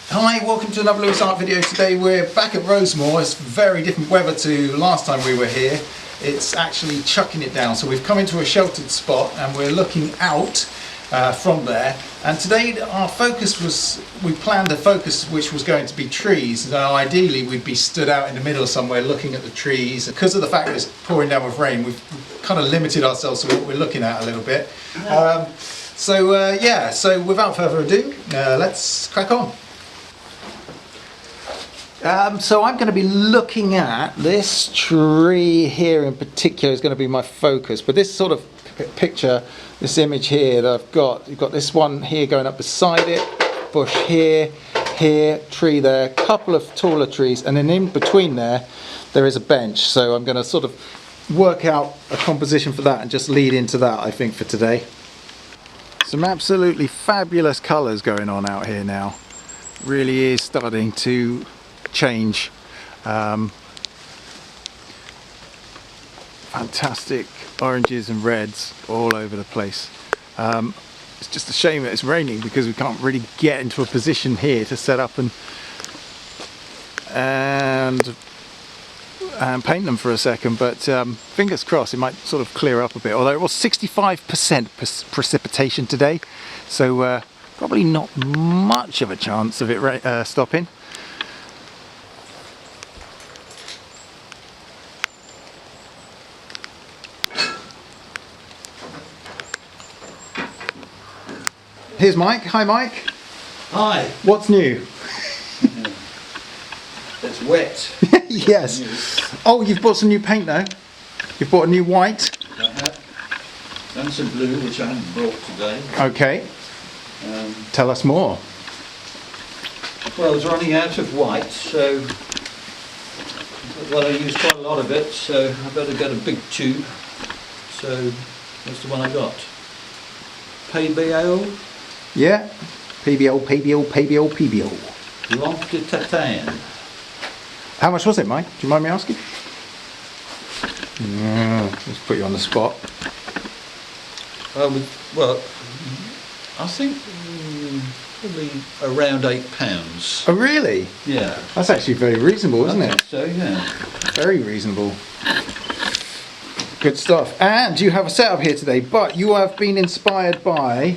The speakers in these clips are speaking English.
Hi, welcome to another Lewis Art video. Today we're back at Rosemary. It's very different weather to last time we were here. It's actually chucking it down, so we've come into a sheltered spot and we're looking out from there. And today our focus was, we planned a focus which was going to be trees. Now ideally we'd be stood out in the middle somewhere looking at the trees. Because of the fact that it's pouring down with rain, we've kind of limited ourselves to what we're looking at a little bit. So without further ado, let's crack on. So I'm going to be looking at this tree here in particular is going to be my focus, but this sort of picture, this image here that I've got, you've got this one here going up beside it, bush here, tree there, couple of taller trees, and then in between there is a bench. So I'm going to sort of work out a composition for that and just lead into that, I think, for today. Some absolutely fabulous colours going on out here now. Really is starting to change. Fantastic oranges and reds all over the place. It's just a shame that it's raining because we can't really get into a position here to set up and paint them for a second, but fingers crossed it might sort of clear up a bit, although it was 65% precipitation today, so probably not much of a chance of it stopping. Here's Mike. Hi, Mike. Hi. What's new? It's wet. Yes. Oh, you've bought some new paint though. You've bought a new white. I have. And some blue, which I haven't brought today. Okay. Tell us more. Well, I was running out of white, so I used quite a lot of it, so I better get a big tube. So that's the one I got. PBO. Yeah, PBO. Lampe de Tatane. How much was it, Mike? Do you mind me asking? Let's put you on the spot. Well, I think probably around £8. Oh, really? Yeah. That's actually very reasonable, isn't it? So, yeah. Very reasonable. Good stuff. And you have a setup here today, but you have been inspired by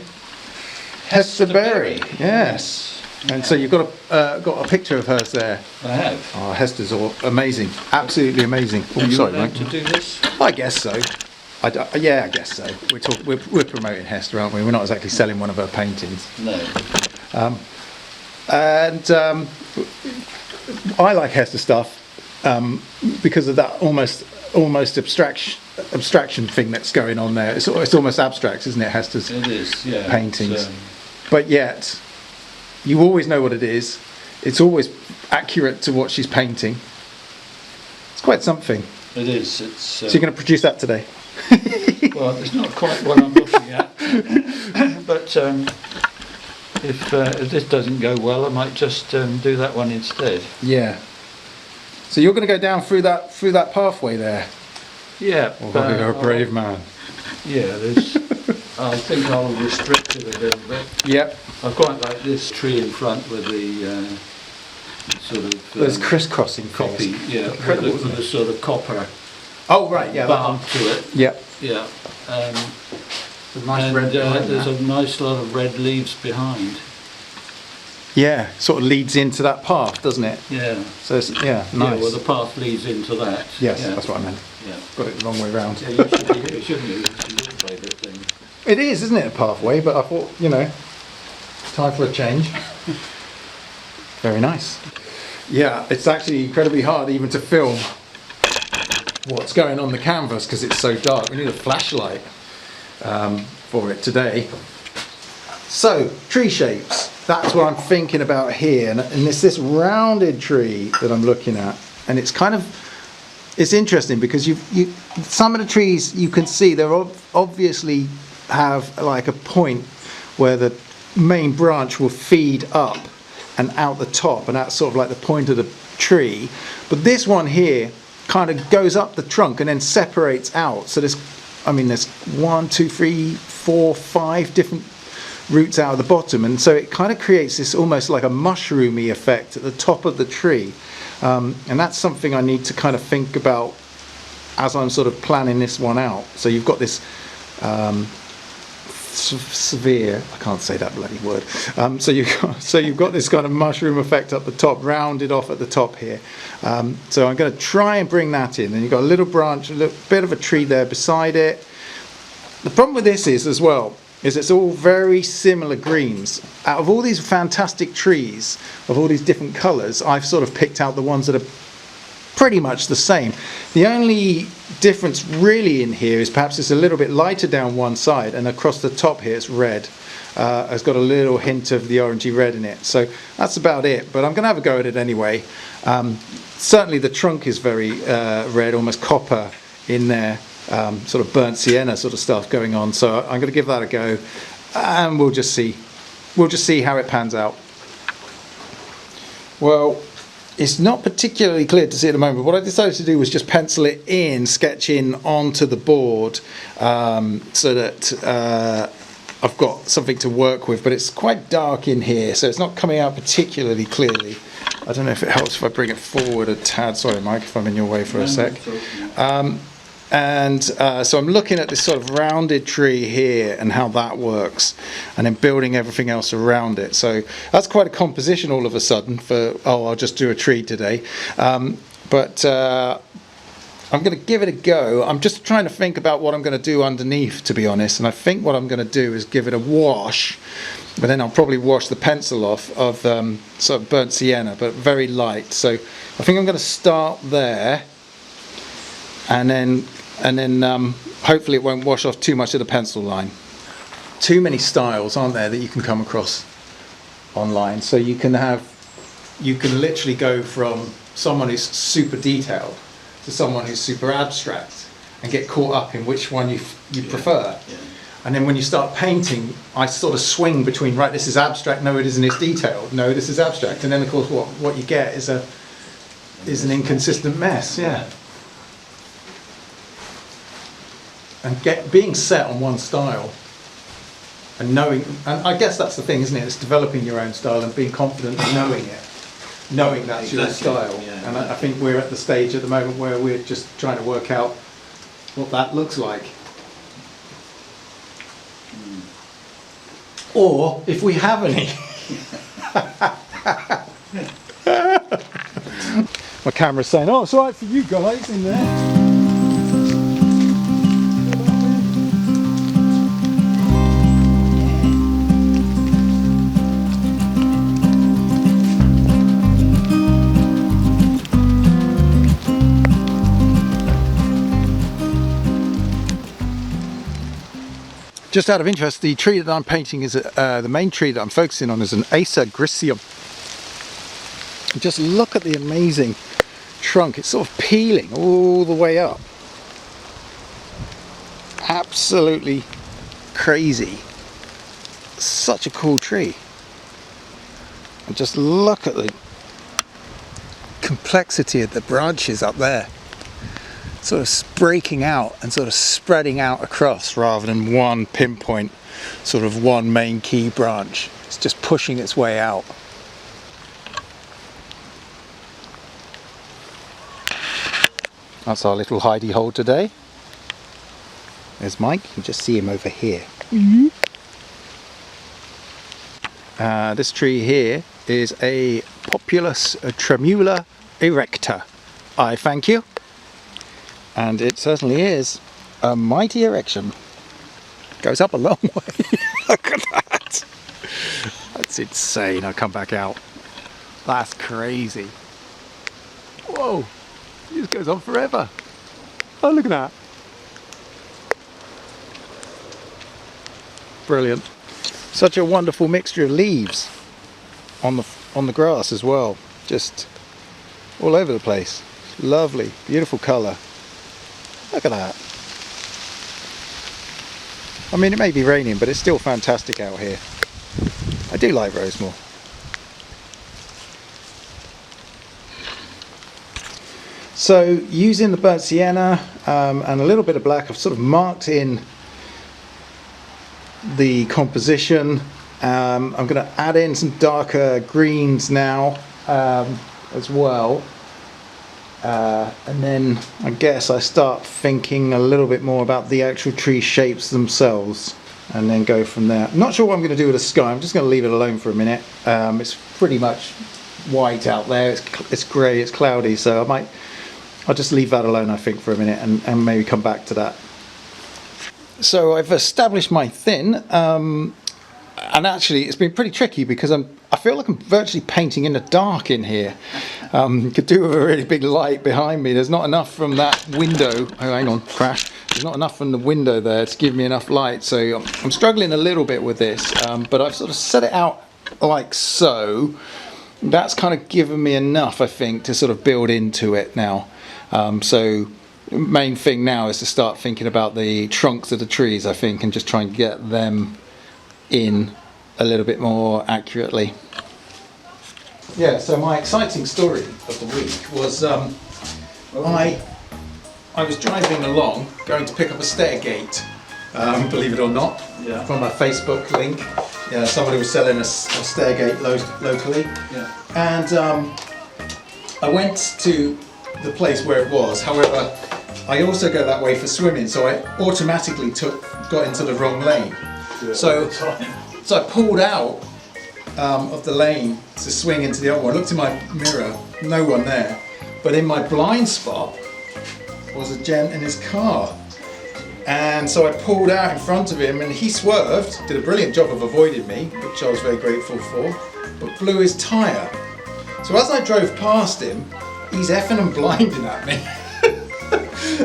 Hester Berry. Yes. And so you've got a picture of hers there. I have. Oh, Hester's amazing. Absolutely amazing. Are you allowed to do this? I guess so. Yeah, I guess so. We're promoting Hester, aren't we? We're not exactly selling one of her paintings. No. I like Hester stuff because of that almost abstraction thing that's going on there. It's almost abstract, isn't it, Hester's it is, yeah. paintings? But yet, you always know what it is. It's always accurate to what she's painting. It's quite something. It is. So you're going to produce that today? Well, it's not quite what I'm looking at. But if this doesn't go well, I might just do that one instead. Yeah. So you're going to go down through that pathway there? Yeah. Oh, you're a brave man. Yeah, I think I'll restrict it a little bit. Yep. I quite like this tree in front with the sort of... There's crisscrossing copy, things. yeah, Incredible, with the sort of copper oh, right, yeah, bark to it. Yep. Yeah. Nice red there's a nice lot of red leaves behind. Yeah, sort of leads into that path, doesn't it? Yeah. So it's, nice. Yeah, well, the path leads into that. Yes, yeah. That's what I meant. Yeah. Got it the wrong way round. Yeah, you should be here, shouldn't you? It's your favourite thing. It is, isn't it, a pathway? But I thought, time for a change. Very nice. Yeah, it's actually incredibly hard even to film what's going on the canvas because it's so dark. We need a flashlight for it today. So, tree shapes. That's what I'm thinking about here. And it's this rounded tree that I'm looking at. And it's kind of, it's interesting because some of the trees you can see, they're obviously have like a point where the main branch will feed up and out the top, and that's sort of like the point of the tree. But this one here kind of goes up the trunk and then separates out. So there's 1, 2, 3, 4, 5 different roots out of the bottom, and so it kind of creates this almost like a mushroomy effect at the top of the tree. And that's something I need to kind of think about as I'm sort of planning this one out. So you've got this severe, I can't say that bloody word. So you've got this kind of mushroom effect up the top, rounded off at the top here. So I'm going to try and bring that in. And you've got a little branch, a little bit of a tree there beside it. The problem with this is, as well, is it's all very similar greens. Out of all these fantastic trees of all these different colours, I've sort of picked out the ones that are pretty much the same. The only difference really in here is perhaps it's a little bit lighter down one side, and across the top here it's red. It's got a little hint of the orangey red in it. So that's about it, but I'm going to have a go at it anyway. Certainly the trunk is very red, almost copper in there. Sort of burnt sienna sort of stuff going on, so I'm going to give that a go, and we'll just see how it pans out. Well, it's not particularly clear to see at the moment. What I decided to do was just pencil it in, sketch in onto the board, so that I've got something to work with, but it's quite dark in here, so it's not coming out particularly clearly. I don't know if it helps if I bring it forward a tad. Sorry Mike, if I'm in your way for a sec. So I'm looking at this sort of rounded tree here and how that works, and then building everything else around it. So that's quite a composition all of a sudden for, oh, I'll just do a tree today. But I'm going to give it a go. I'm just trying to think about what I'm going to do underneath, to be honest. And I think what I'm going to do is give it a wash, but then I'll probably wash the pencil off of sort of burnt sienna, but very light. So I think I'm going to start there, and then hopefully it won't wash off too much of the pencil line. Too many styles, aren't there, that you can come across online. So you can literally go from someone who's super detailed to someone who's super abstract and get caught up in which one you prefer. Yeah. And then when you start painting, I sort of swing between, right, this is abstract, no it isn't, it's detailed, no this is abstract. And then of course what you get is an inconsistent mess, yeah. And being set on one style and knowing, and I guess that's the thing, isn't it? It's developing your own style and being confident in knowing it, knowing that's your style. Yeah, and I think we're at the stage at the moment where we're just trying to work out what that looks like. Or if we have any. My camera's saying, oh, it's all right for you guys in there. Just out of interest, the tree that I'm painting is the main tree that I'm focusing on is an Acer Griseum. Just look at the amazing trunk. It's sort of peeling all the way up. Absolutely crazy. Such a cool tree. And just look at the complexity of the branches up there. Sort of breaking out and sort of spreading out across rather than one pinpoint, sort of one main key branch. It's just pushing its way out. That's our little hidey hole today. There's Mike, you can just see him over here. Mm-hmm. This tree here is a Populus Tremula erecta. I thank you. And it certainly is a mighty erection. Goes up a long way. Look at that. That's insane. I'll come back out. That's crazy. Whoa. It just goes on forever. Oh, look at that. Brilliant. Such a wonderful mixture of leaves on the grass as well. Just all over the place. Lovely, beautiful colour. Look at that. I mean, it may be raining, but it's still fantastic out here. I do like Rosemary. So, using the burnt sienna and a little bit of black, I've sort of marked in the composition I'm going to add in some darker greens now as well. And then I guess I start thinking a little bit more about the actual tree shapes themselves and then go from there. I'm not sure what I'm going to do with the sky. I'm just going to leave it alone for a minute. It's pretty much white out there. It's grey, it's cloudy, so I'll just leave that alone, I think, for a minute and maybe come back to that. So I've established my thin, and actually it's been pretty tricky because I feel like I'm virtually painting in the dark in here. Could do with a really big light behind me. There's not enough from that window. Oh, hang on, crash. There's not enough from the window there to give me enough light, so I'm struggling a little bit with this, but I've sort of set it out like so. That's kind of given me enough, I think, to sort of build into it now. So main thing now is to start thinking about the trunks of the trees, I think, and just try and get them in a little bit more accurately. Yeah, so my exciting story of the week was I was driving along, going to pick up a stair gate, believe it or not, from a Facebook link. Yeah, somebody was selling a stair gate locally. Yeah. And I went to the place where it was. However, I also go that way for swimming, so I automatically got into the wrong lane. So I pulled out of the lane to swing into the other one. I looked in my mirror, no one there. But in my blind spot was a gent in his car. And so I pulled out in front of him and he swerved, did a brilliant job of avoiding me, which I was very grateful for, but blew his tyre. So as I drove past him, he's effing and blinding at me.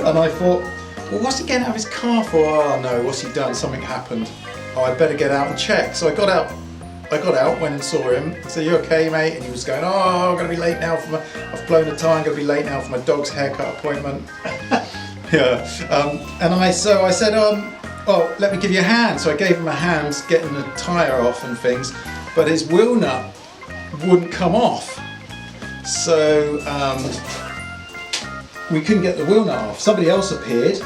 And I thought, well, what's he getting out of his car for? Oh no, what's he done? Something happened. Oh, I'd better get out and check. So I got out, went and saw him. I said, you okay, mate? And he was going, oh, I'm going to be late now I've blown a tyre, I'm going to be late now for my dog's haircut appointment. Yeah. And I said, oh, let me give you a hand. So I gave him a hand getting the tyre off and things, but his wheel nut wouldn't come off. So we couldn't get the wheel nut off. Somebody else appeared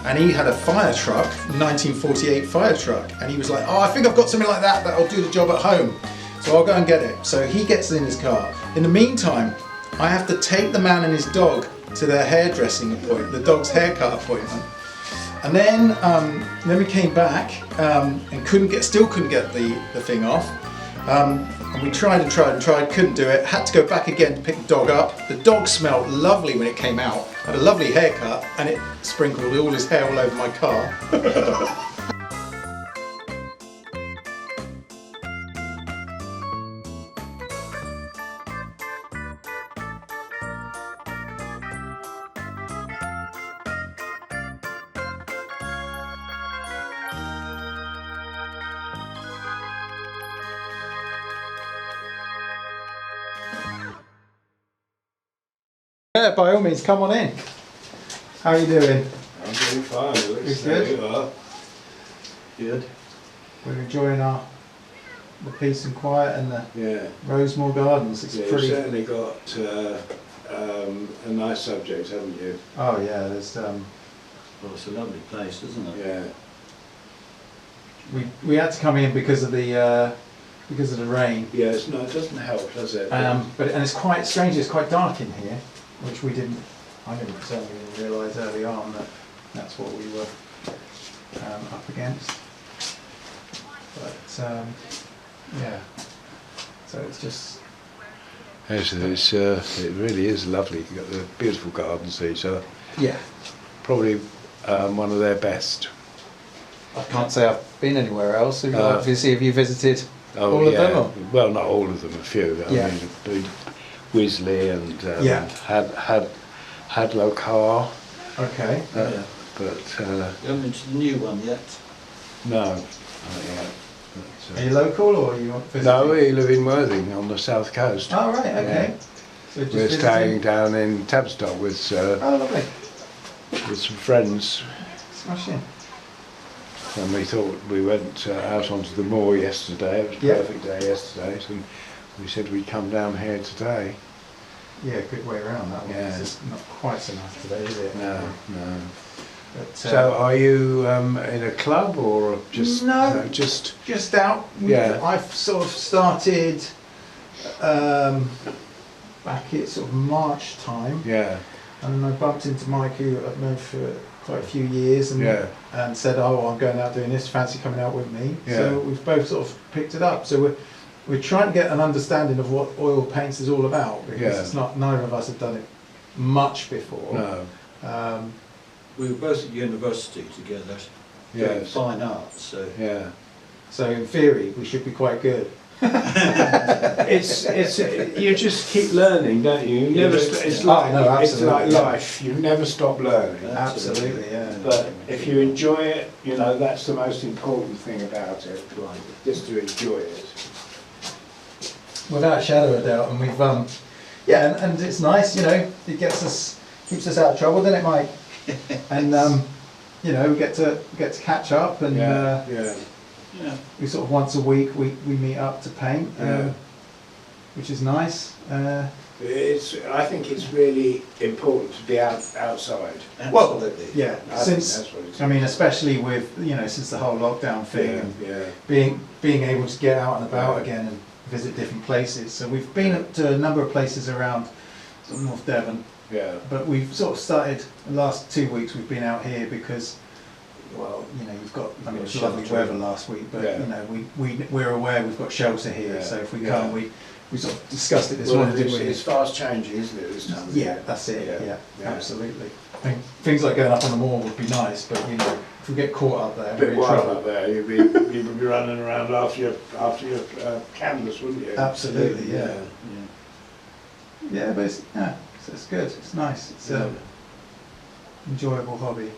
and he had a fire truck, 1948 fire truck, and he was like, oh, I think I've got something like that that'll do the job at home, so I'll go and get it. So he gets in his car. In the meantime, I have to take the man and his dog to their hairdressing appointment, the dog's haircut appointment. And then we came back and still couldn't get the thing off. And we tried and tried, couldn't do it. Had to go back again to pick the dog up. The dog smelled lovely when it came out. Had a lovely haircut, and it sprinkled all his hair all over my car. Yeah, by all means, come on in. How are you doing? I'm doing fine. Looks good. You are. Good. We're enjoying the peace and quiet and the Rosemary Gardens. It's pretty. You've certainly got a nice subject, haven't you? Oh yeah, there's. Well, it's a lovely place, isn't it? Yeah. We had to come in because of the rain. Yes. No, it doesn't help, does it? But it's quite strange. It's quite dark in here, which I certainly didn't realise early on that that's what we were up against. But yeah, so it's just. Yes, it really is lovely. You've got the beautiful gardens these are. Yeah. Probably one of their best. I can't say I've been anywhere else. Obviously, have you visited all of them? Or? Well, not all of them, a few. I mean, Wisley and Hadlow Car. Okay. But you haven't been to the new one yet? No, not yet. Are you local or are you visiting? No, we live in Worthing on the south coast. Oh right, okay. Yeah. So just We're visiting? staying down in Tavistock with lovely. with some friends. Smashing. And we thought we went out onto the moor yesterday. It was a perfect day yesterday, so we said we'd come down here today. Yeah, good way around that one. Yeah. It's just not quite so nice today, is it? No. But, So are you in a club or just No. just just out. Yeah. I've sort of started back at sort of March time, yeah and I bumped into Mike, who I've known for quite a few years, and Yeah. and said, "Oh, I'm going out doing this. Fancy coming out with me?" Yeah. So we've both sort of picked it up. So we're trying to get an understanding of what oil paints is all about, because Yeah. it's not, neither of us have done it much before. no We were both at university together, doing yes fine arts, so yeah So in theory, we should be quite good. it's you just keep learning, don't you? You never it's like no, it's like absolutely. life. You never stop learning. Absolutely, yeah. But if you enjoy it, you know, that's the most important thing about it. right. Just to enjoy it. Without a shadow of a doubt, and we've yeah, and it's nice, you know, it keeps us out of trouble, doesn't it, Mike? And you know, we get to catch up, and Yeah. Yeah. we sort of once a week we meet up to paint, Yeah. which is nice. I think it's really important to be outside. Absolutely. Yeah, I think since that's what it is. I mean, especially with, you know, since the whole lockdown thing, and yeah. being able to get out and about Yeah. again and visit different places. So we've been to a number of places around sort of North Devon. Yeah. But we've sort of started, the last 2 weeks we've been out here because, well, you know, you've got, I mean, it was lovely Shelter. weather last week, but, Yeah. you know, we're aware we've got shelter here, Yeah. so if we Yeah. come, we sort of discussed it this Well, morning, it's, didn't we? it's fast changing, isn't it, this time? of Yeah, year? that's it, Yeah. yeah, absolutely. I mean, things like going up on the moor would be nice, but, you know, if we get caught up there, A we're bit in wild trouble. up there. You'd be running around after your canvas, wouldn't you? Absolutely, yeah. Yeah. Yeah, but it's good, it's nice, it's Yeah. enjoyable hobby.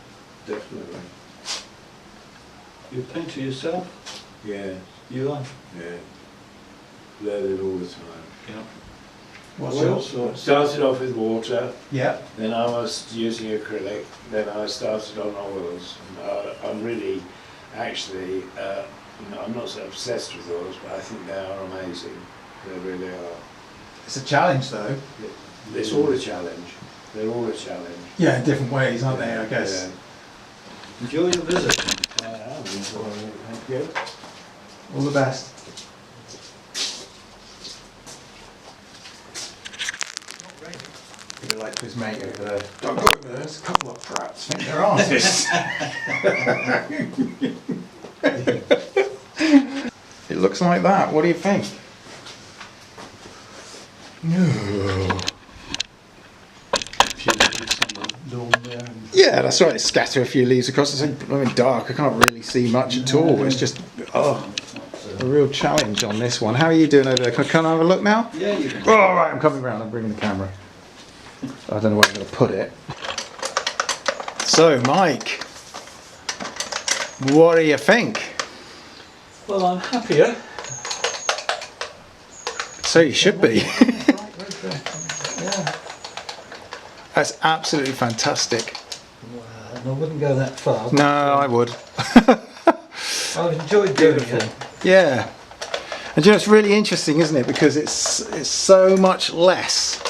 Definitely. You painter yourself? Yeah. You are? Yeah. Learning all the time. Yeah. What's Well, yours? so started off with water, Yeah, then I was using acrylic, then I started on oils. I'm really, actually, you know, I'm not so obsessed with oils, but I think they are amazing. They really are. it's a challenge though. It's all a challenge. They're all a challenge. Yeah, in different ways, aren't they, I guess. Enjoy your visit. Yeah. I am enjoying it. Thank you. All the best. You're like his mate over there. Don't go over there, there's a couple of prats think their asses. It looks like that, what do you think? No. Yeah, that's right, scatter a few leaves across. It's like dark, I can't really see much at all. It's just, a real challenge on this one. How are you doing over there? Can I have a look now? Yeah, you can. Oh, all right, I'm coming round. I'm bringing the camera. I don't know where I'm going to put it. So, Mike, what do you think? Well, I'm happier. So you should be. Yeah. That's absolutely fantastic. Well, I wouldn't go that far. No, I would. I've enjoyed doing it. Yeah. And you know, it's really interesting, isn't it? Because it's so much less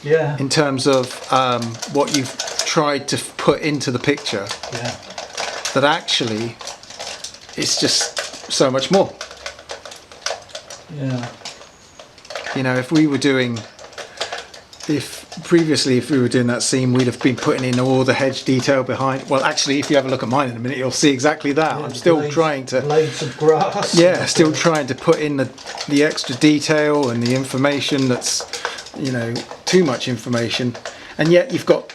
Yeah. in terms of what you've tried to put into the picture, Yeah. that actually it's just so much more. Yeah. You know, if we were doing that scene, we'd have been putting in all the hedge detail behind. Well, actually, if you have a look at mine in a minute, you'll see exactly that. I'm still trying to, blades of grass. yeah, still trying to put in the extra detail and the information that's, you know, too much information. And yet you've got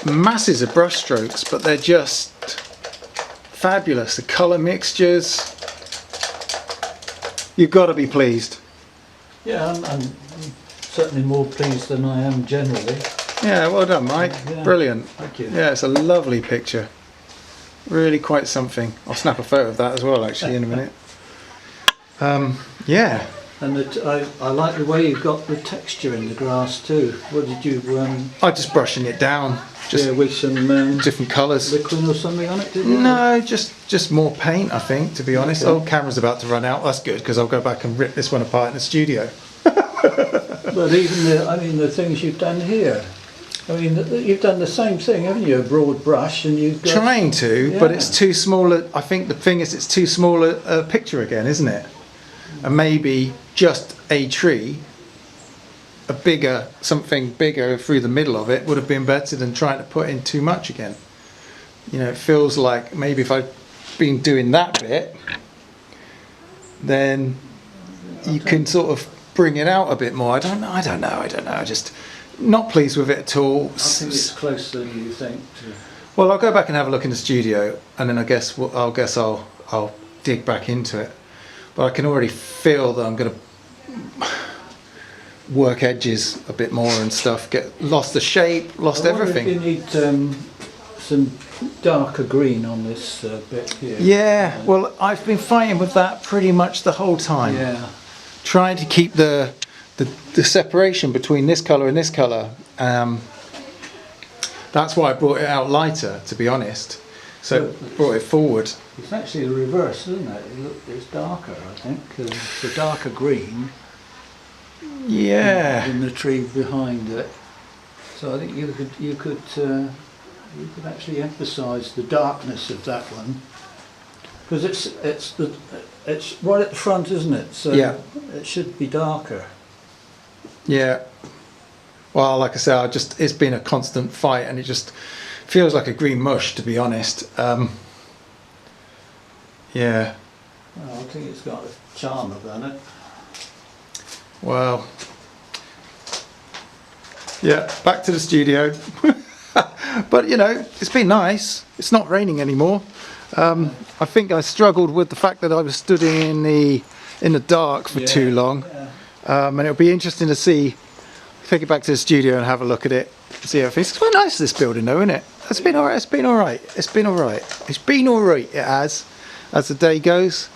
masses of brush strokes, but they're just fabulous. The colour mixtures, you've got to be pleased. Yeah, I'm certainly more pleased than I am generally. Yeah, well done, Mike. Yeah. Brilliant. Thank you. Yeah, it's a lovely picture. Really quite something. I'll snap a photo of that as well, actually, in a minute. Yeah. And I like the way you've got the texture in the grass too. What did you, I'm just brushing it down. Just yeah, with some different colours. liquid or something on it, did you? No, just more paint, I think, to be honest. Okay. Oh, camera's about to run out. That's good, because I'll go back and rip this one apart in the studio. But even the things you've done here. I mean, you've done the same thing, haven't you? A broad brush, and you've got... Trying to, but it's too small. I think the thing is, it's too small a picture again, isn't it? And maybe just a tree, something bigger through the middle of it would have been better than trying to put in too much again. You know, it feels like maybe if I'd been doing that bit, then you can sort of bring it out a bit more. I don't know. Just not pleased with it at all. I think it's closer than you think. Well, I'll go back and have a look in the studio, and then I guess I'll dig back into it. But I can already feel that I'm going to work edges a bit more and stuff. Lost the shape, lost everything. You need some darker green on this bit here. Yeah. Well, I've been fighting with that pretty much the whole time. Yeah. Trying to keep the separation between this colour and this colour. That's why I brought it out lighter, to be honest. So brought it forward. It's actually the reverse, isn't it? It's darker, I think. It's a darker green. Yeah. In the tree behind it. So I think you could actually emphasise the darkness of that one, because it's right at the front, isn't it? So yeah. It should be darker. Yeah. Well, like I said, it's been a constant fight, and it just feels like a green mush, to be honest. Yeah. Well, I think it's got a charm about it. Well, yeah, back to the studio. But you know, it's been nice. It's not raining anymore. I think I struggled with the fact that I was stood in the dark for too long. Yeah. And it'll be interesting to take it back to the studio and have a look at it. See how it feels. It's quite nice, this building, though, isn't it? It's been alright. It's been alright. It's been alright. It's been alright. It has, as the day goes.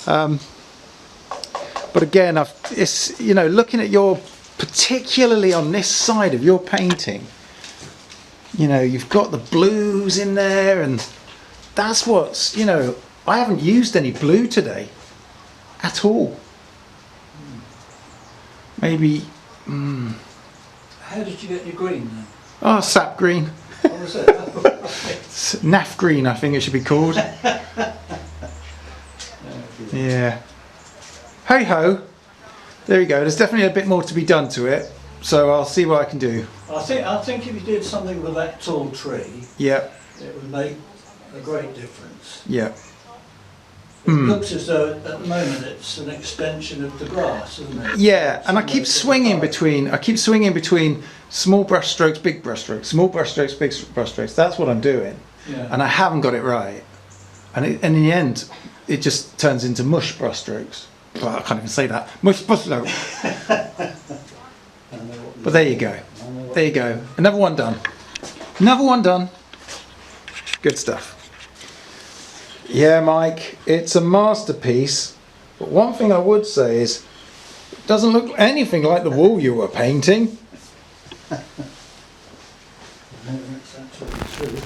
But again, it's, you know, looking at particularly on this side of your painting, you know, you've got the blues in there, and that's what's, you know, I haven't used any blue today at all. Maybe. How did you get your green then? Oh, sap green. What was it? Naff green, I think it should be called. Yeah. Hey ho. There you go. There's definitely a bit more to be done to it, so I'll see what I can do. I think if you did something with that tall tree, yeah, it would make a great difference. Yeah. It looks as though at the moment it's an extension of the grass, isn't it? Yeah, and I keep swinging between small brush strokes, big brush strokes, small brush strokes, big brush strokes. That's what I'm doing, and I haven't got it right. And in the end, it just turns into mush brush strokes. Well, I can't even say that. Mush brush strokes. But there you go. There you go. Another one done. Another one done. Good stuff. Yeah, Mike, it's a masterpiece. But one thing I would say is, it doesn't look anything like the wall you were painting. That's absolutely true.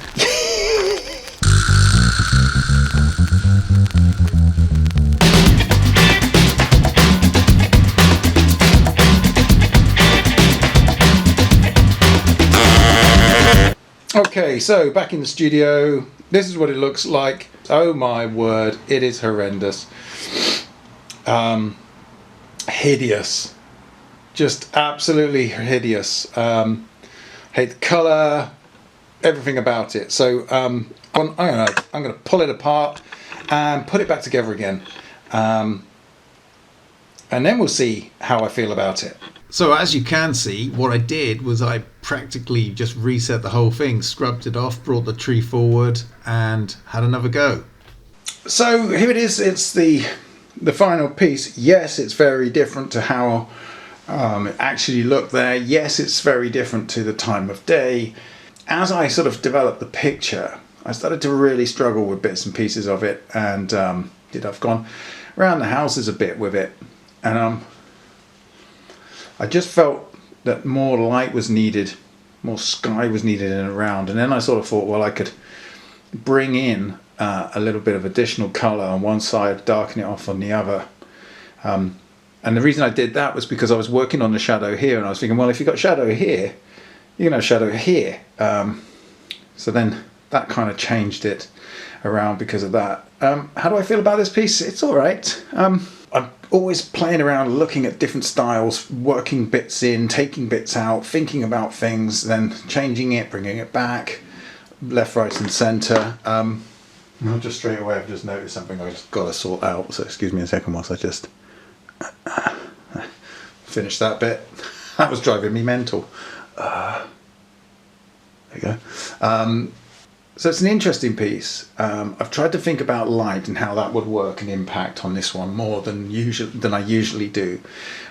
Okay, so back in the studio, this is what it looks like. Oh my word, it is horrendous. Hideous. Just absolutely hideous. Hate the colour, everything about it. So I'm gonna pull it apart and put it back together again. And then we'll see how I feel about it. So as you can see, what I did was I practically just reset the whole thing, scrubbed it off, brought the tree forward and had another go. So here it is, it's the final piece. Yes, it's very different to how it actually looked there. Yes, it's very different to the time of day. As I sort of developed the picture, I started to really struggle with bits and pieces of it, and I've gone around the houses a bit with it, and I just felt that more light was needed, more sky was needed in and around. And then I sort of thought, well, I could bring in a little bit of additional colour on one side, darken it off on the other. And the reason I did that was because I was working on the shadow here, and I was thinking, well, if you've got shadow here, you know, shadow here. So then that kind of changed it around because of that. How do I feel about this piece? It's all right. I'm always playing around, looking at different styles, working bits in, taking bits out, thinking about things, then changing it, bringing it back, left, right and centre. Just straight away I've just noticed something I've just got to sort out, so excuse me a second whilst I just finish that bit. That was driving me mental. There you go. So it's an interesting piece. I've tried to think about light and how that would work and impact on this one more than I usually do.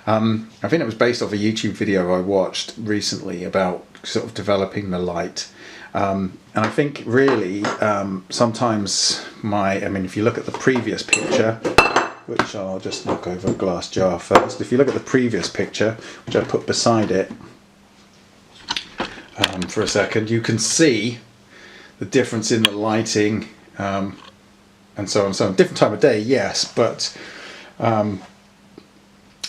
I think it was based off a YouTube video I watched recently about sort of developing the light. And I think really sometimes if you look at the previous picture, which I'll just knock over a glass jar first. If you look at the previous picture, which I put beside it for a second, you can see the difference in the lighting and so on. So different time of day, yes, but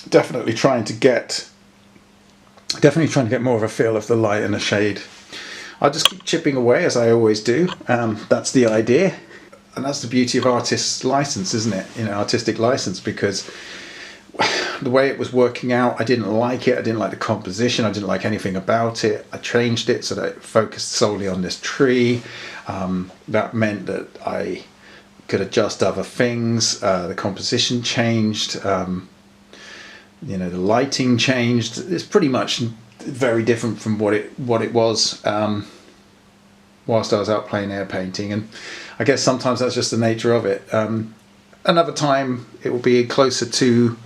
definitely trying to get more of a feel of the light and the shade. I'll just keep chipping away as I always do. That's the idea, and that's the beauty of artist's license, isn't it? You know, artistic license, because the way it was working out, I didn't like it. I didn't like the composition. I didn't like anything about it. I changed it so that it focused solely on this tree. That meant that I could adjust other things. The composition changed. You know, the lighting changed. It's pretty much very different from what it was whilst I was out plein air painting. And I guess sometimes that's just the nature of it. Another time it will be closer to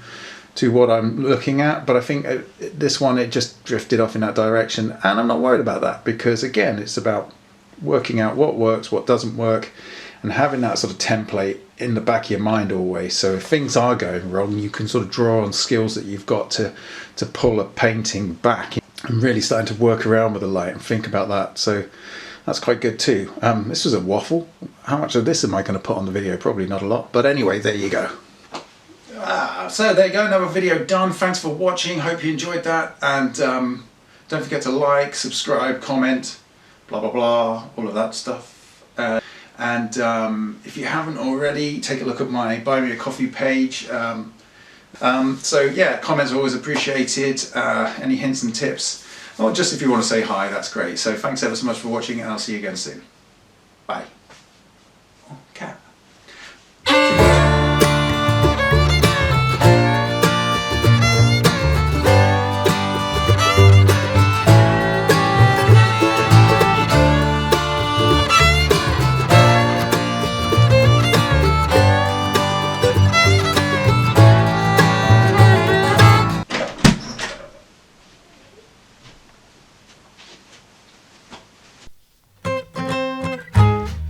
what I'm looking at, but I think this one, it just drifted off in that direction, and I'm not worried about that, because again, it's about working out what works, what doesn't work, and having that sort of template in the back of your mind always, so if things are going wrong, you can sort of draw on skills that you've got to pull a painting back and really starting to work around with the light and think about that. So that's quite good too. This was a waffle. How much of this am I going to put on the video? Probably not a lot, but anyway, there you go. So there you go, another video done. Thanks for watching, hope you enjoyed that, and don't forget to like, subscribe, comment, blah blah blah, all of that stuff. And if you haven't already, take a look at my Buy Me a Coffee page. So yeah, comments are always appreciated, any hints and tips, or just if you want to say hi, that's great. So thanks ever so much for watching, and I'll see you again soon. Bye. Oh, cat.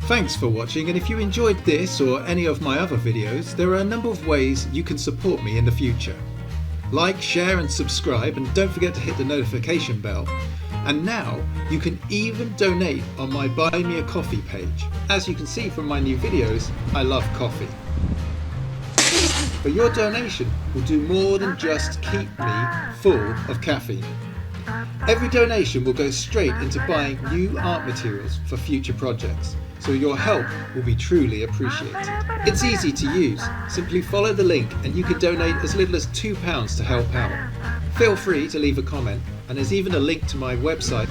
Thanks for watching, and if you enjoyed this or any of my other videos, there are a number of ways you can support me in the future. Like, share and subscribe, and don't forget to hit the notification bell. And now you can even donate on my Buy Me a Coffee page. As you can see from my new videos, I love coffee. But your donation will do more than just keep me full of caffeine. Every donation will go straight into buying new art materials for future projects, so your help will be truly appreciated. It's easy to use. Simply follow the link and you can donate as little as £2 to help out. Feel free to leave a comment, and there's even a link to my website.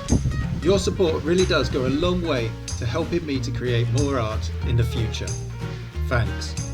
Your support really does go a long way to helping me to create more art in the future. Thanks.